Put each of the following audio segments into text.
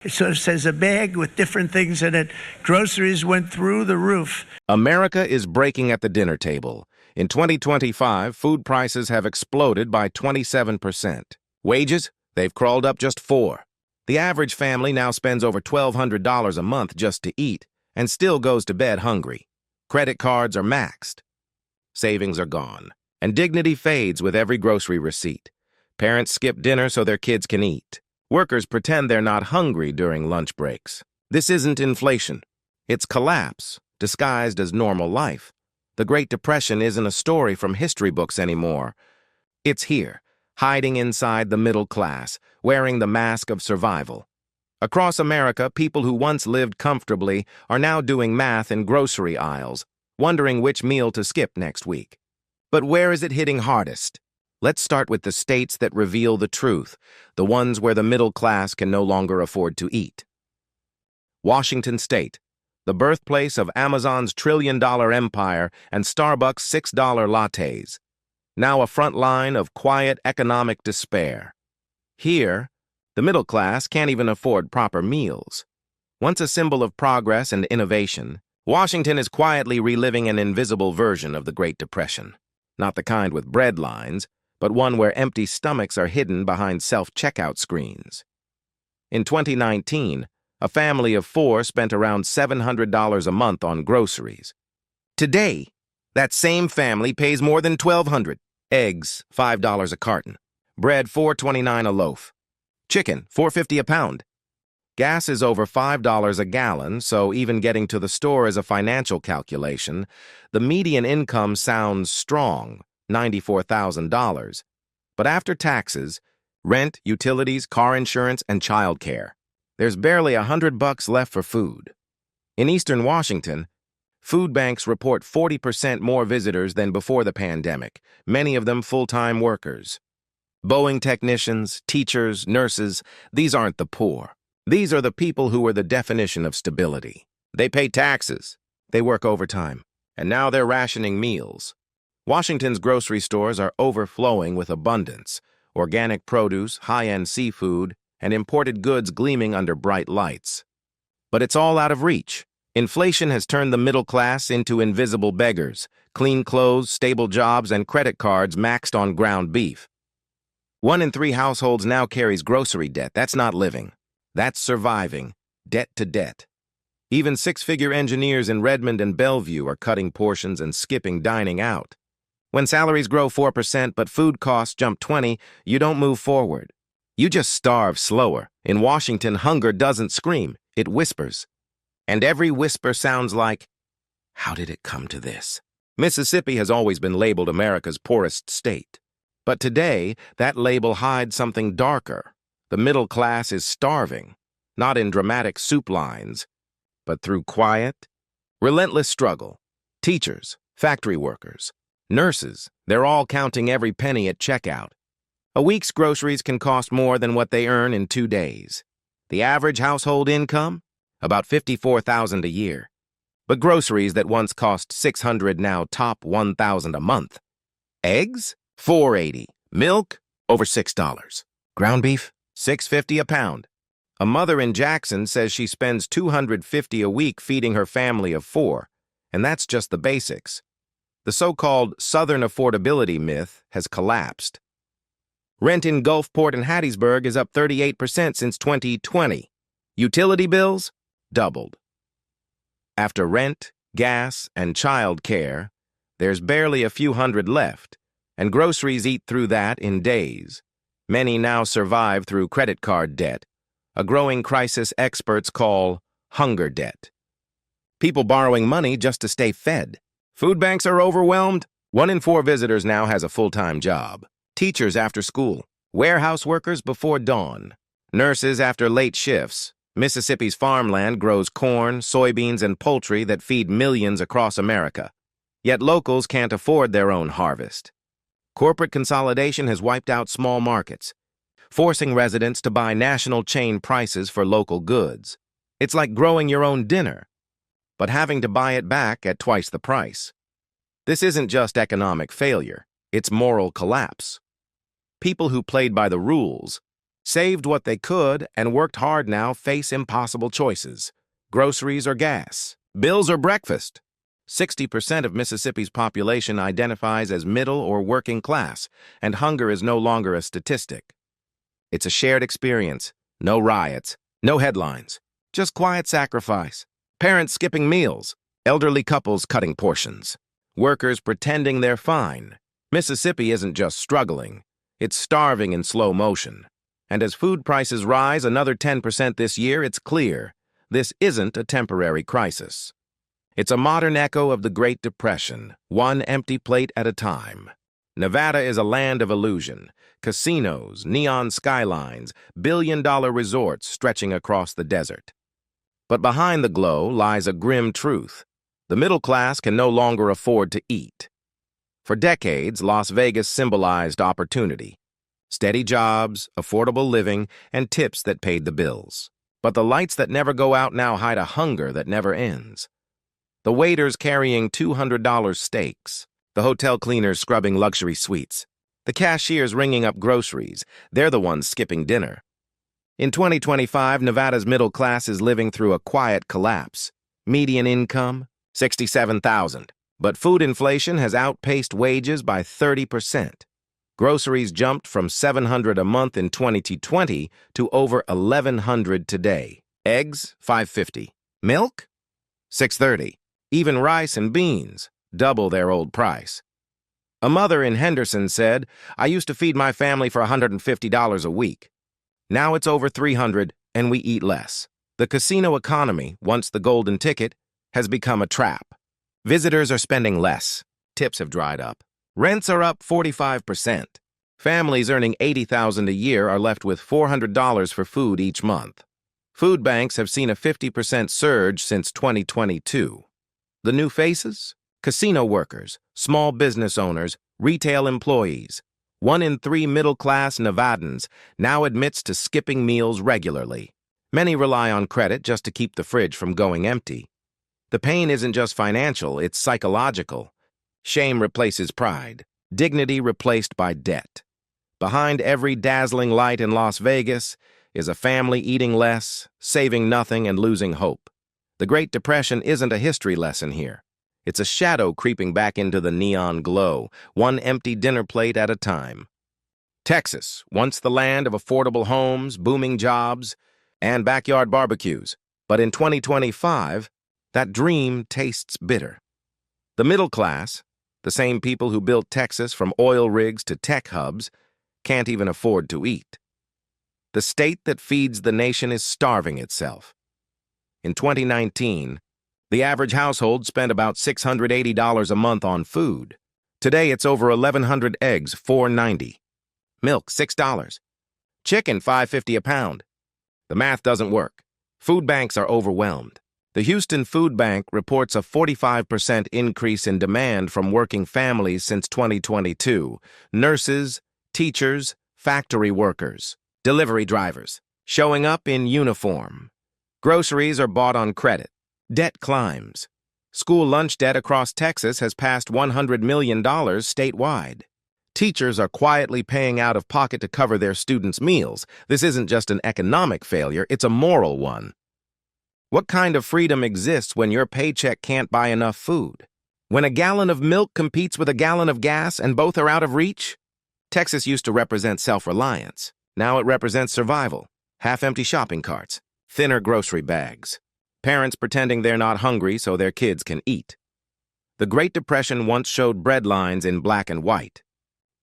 It sort of says a bag with different things in it. Groceries went through the roof. America is breaking at the dinner table. In 2025, food prices have exploded by 27%. Wages? They've crawled up just 4. The average family now spends over $1,200 a month just to eat and still goes to bed hungry. Credit cards are maxed. Savings are gone, and dignity fades with every grocery receipt. Parents skip dinner so their kids can eat. Workers pretend they're not hungry during lunch breaks. This isn't inflation. It's collapse, disguised as normal life. The Great Depression isn't a story from history books anymore. It's here, hiding inside the middle class, wearing the mask of survival. Across America, people who once lived comfortably are now doing math in grocery aisles, wondering which meal to skip next week. But where is it hitting hardest? Let's start with the states that reveal the truth, the ones where the middle class can no longer afford to eat. Washington State, the birthplace of Amazon's trillion-dollar empire and Starbucks $6 lattes, now a front line of quiet economic despair. Here, the middle class can't even afford proper meals. Once a symbol of progress and innovation, Washington is quietly reliving an invisible version of the Great Depression. Not the kind with bread lines, but one where empty stomachs are hidden behind self-checkout screens. In 2019, a family of 4 spent around $700 a month on groceries. Today, that same family pays more than $1,200. Eggs, $5 a carton. Bread, $4.29 a loaf. Chicken, $4.50 a pound. Gas is over $5 a gallon, so even getting to the store is a financial calculation. The median income sounds strong, $94,000. But after taxes, rent, utilities, car insurance, and childcare, there's barely $100 left for food. In eastern Washington, food banks report 40% more visitors than before the pandemic, many of them full-time workers. Boeing technicians, teachers, nurses, these aren't the poor. These are the people who are the definition of stability. They pay taxes, they work overtime, and now they're rationing meals. Washington's grocery stores are overflowing with abundance, organic produce, high-end seafood, and imported goods gleaming under bright lights. But it's all out of reach. Inflation has turned the middle class into invisible beggars, clean clothes, stable jobs, and credit cards maxed on ground beef. 1 in 3 households now carries grocery debt. That's not living. That's surviving, debt to debt. Even 6-figure engineers in Redmond and Bellevue are cutting portions and skipping dining out. When salaries grow 4% but food costs jump 20%, you don't move forward. You just starve slower. In Washington, hunger doesn't scream, it whispers. And every whisper sounds like, how did it come to this? Mississippi has always been labeled America's poorest state. But today, that label hides something darker. The middle class is starving, not in dramatic soup lines, but through quiet, relentless struggle. Teachers, factory workers, nurses, they're all counting every penny at checkout. A week's groceries can cost more than what they earn in 2 days. The average household income? About $54,000 a year. But groceries that once cost $600 now top $1,000 a month. Eggs? $4.80. Milk? Over $6. Ground beef? $6.50 a pound. A mother in Jackson says she spends $250 a week feeding her family of 4, and that's just the basics. The so-called Southern affordability myth has collapsed. Rent in Gulfport and Hattiesburg is up 38% since 2020. Utility bills? Doubled. After rent, gas, and child care, there's barely a few hundred left, and groceries eat through that in days. Many now survive through credit card debt, a growing crisis experts call hunger debt. People borrowing money just to stay fed. Food banks are overwhelmed. 1 in 4 visitors now has a full-time job. Teachers after school. Warehouse workers before dawn. Nurses after late shifts. Mississippi's farmland grows corn, soybeans, and poultry that feed millions across America. Yet locals can't afford their own harvest. Corporate consolidation has wiped out small markets, forcing residents to buy national chain prices for local goods. It's like growing your own dinner, but having to buy it back at twice the price. This isn't just economic failure, it's moral collapse. People who played by the rules Saved what they could and worked hard now face impossible choices. Groceries or gas, bills or breakfast. 60% of Mississippi's population identifies as middle or working class, and hunger is no longer a statistic. It's a shared experience. No riots, no headlines, just quiet sacrifice. Parents skipping meals, elderly couples cutting portions, workers pretending they're fine. Mississippi isn't just struggling, it's starving in slow motion. And as food prices rise another 10% this year, it's clear this isn't a temporary crisis. It's a modern echo of the Great Depression, one empty plate at a time. Nevada is a land of illusion. Casinos, neon skylines, billion-dollar resorts stretching across the desert. But behind the glow lies a grim truth. The middle class can no longer afford to eat. For decades, Las Vegas symbolized opportunity. Steady jobs, affordable living, and tips that paid the bills. But the lights that never go out now hide a hunger that never ends. The waiters carrying $200 steaks, the hotel cleaners scrubbing luxury suites, the cashiers ringing up groceries, they're the ones skipping dinner. In 2025, Nevada's middle class is living through a quiet collapse. Median income, $67,000. But food inflation has outpaced wages by 30%. Groceries jumped from $700 a month in 2020 to over $1,100 today. Eggs, $5.50. Milk, $6.30. Even rice and beans, double their old price. A mother in Henderson said, "I used to feed my family for $150 a week. Now it's over $300 and we eat less." The casino economy, once the golden ticket, has become a trap. Visitors are spending less. Tips have dried up. Rents are up 45%. Families earning $80,000 a year are left with $400 for food each month. Food banks have seen a 50% surge since 2022. The new faces? Casino workers, small business owners, retail employees. 1 in 3 middle-class Nevadans now admits to skipping meals regularly. Many rely on credit just to keep the fridge from going empty. The pain isn't just financial, it's psychological. Shame replaces pride, dignity replaced by debt. Behind every dazzling light in Las Vegas is a family eating less, saving nothing, and losing hope. The Great Depression isn't a history lesson here. It's a shadow creeping back into the neon glow, one empty dinner plate at a time. Texas, once the land of affordable homes, booming jobs, and backyard barbecues. But in 2025, that dream tastes bitter. The middle class, the same people who built Texas from oil rigs to tech hubs, can't even afford to eat. The state that feeds the nation is starving itself. In 2019, the average household spent about $680 a month on food. Today, it's over 1,100 eggs, $4.90. Milk, $6. Chicken, $5.50 a pound. The math doesn't work. Food banks are overwhelmed. The Houston Food Bank reports a 45% increase in demand from working families since 2022. Nurses, teachers, factory workers, delivery drivers, showing up in uniform. Groceries are bought on credit. Debt climbs. School lunch debt across Texas has passed $100 million statewide. Teachers are quietly paying out of pocket to cover their students' meals. This isn't just an economic failure, it's a moral one. What kind of freedom exists when your paycheck can't buy enough food? When a gallon of milk competes with a gallon of gas and both are out of reach? Texas used to represent self-reliance. Now it represents survival. Half-empty shopping carts, thinner grocery bags. Parents pretending they're not hungry so their kids can eat. The Great Depression once showed bread lines in black and white.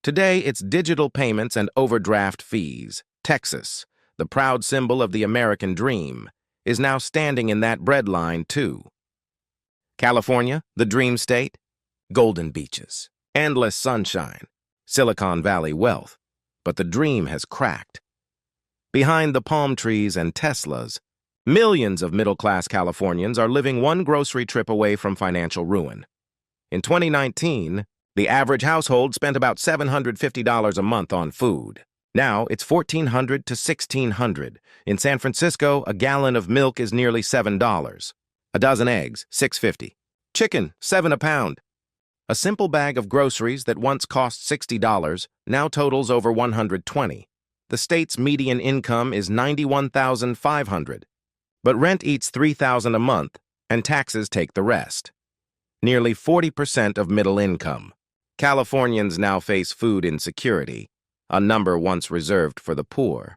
Today, it's digital payments and overdraft fees. Texas, the proud symbol of the American dream, is now standing in that bread line, too. California, the dream state? Golden beaches, endless sunshine, Silicon Valley wealth. But the dream has cracked. Behind the palm trees and Teslas, millions of middle-class Californians are living one grocery trip away from financial ruin. In 2019, the average household spent about $750 a month on food. Now, it's $1,400 to $1,600. In San Francisco, a gallon of milk is nearly $7. A dozen eggs, $6.50. Chicken, $7 a pound. A simple bag of groceries that once cost $60 now totals over $120. The state's median income is $91,500, but rent eats $3,000 a month, and taxes take the rest. Nearly 40% of middle income. Californians now face food insecurity, a number once reserved for the poor.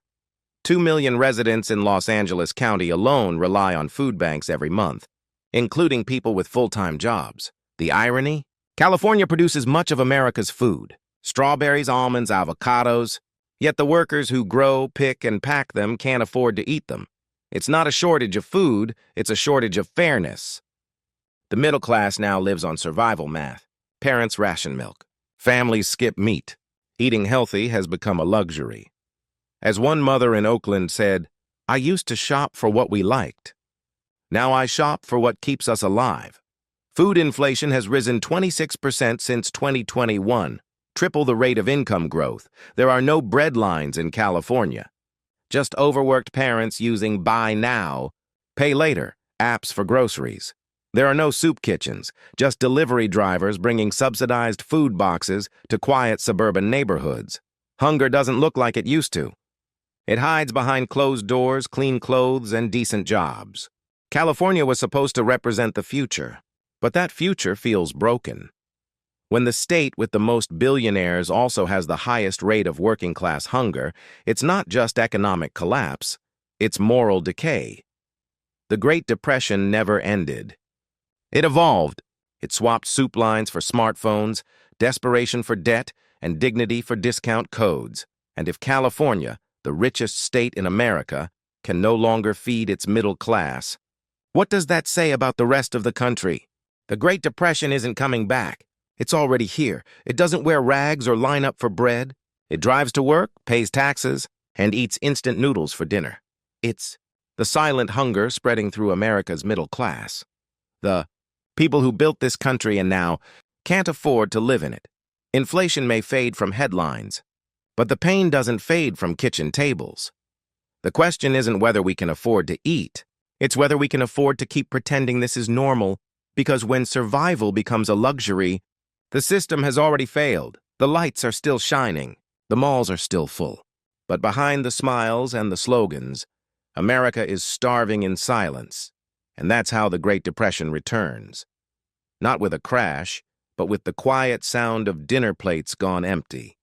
2 million residents in Los Angeles County alone rely on food banks every month, including people with full-time jobs. The irony? California produces much of America's food: strawberries, almonds, avocados, yet the workers who grow, pick, and pack them can't afford to eat them. It's not a shortage of food, it's a shortage of fairness. The middle class now lives on survival math. Parents ration milk. Families skip meat. Eating healthy has become a luxury. As one mother in Oakland said, "I used to shop for what we liked. Now I shop for what keeps us alive." Food inflation has risen 26% since 2021, triple the rate of income growth. There are no bread lines in California. Just overworked parents using buy now, pay later apps for groceries. There are no soup kitchens, just delivery drivers bringing subsidized food boxes to quiet suburban neighborhoods. Hunger doesn't look like it used to. It hides behind closed doors, clean clothes, and decent jobs. California was supposed to represent the future, but that future feels broken. When the state with the most billionaires also has the highest rate of working-class hunger, it's not just economic collapse, it's moral decay. The Great Depression never ended. It evolved. It swapped soup lines for smartphones, desperation for debt, and dignity for discount codes. And if California, the richest state in America, can no longer feed its middle class, what does that say about the rest of the country? The Great Depression isn't coming back. It's already here. It doesn't wear rags or line up for bread. It drives to work, pays taxes, and eats instant noodles for dinner. It's the silent hunger spreading through America's middle class. The people who built this country and now can't afford to live in it. Inflation may fade from headlines, but the pain doesn't fade from kitchen tables. The question isn't whether we can afford to eat. It's whether we can afford to keep pretending this is normal, because when survival becomes a luxury, the system has already failed. The lights are still shining. The malls are still full. But behind the smiles and the slogans, America is starving in silence. And that's how the Great Depression returns. Not with a crash, but with the quiet sound of dinner plates gone empty.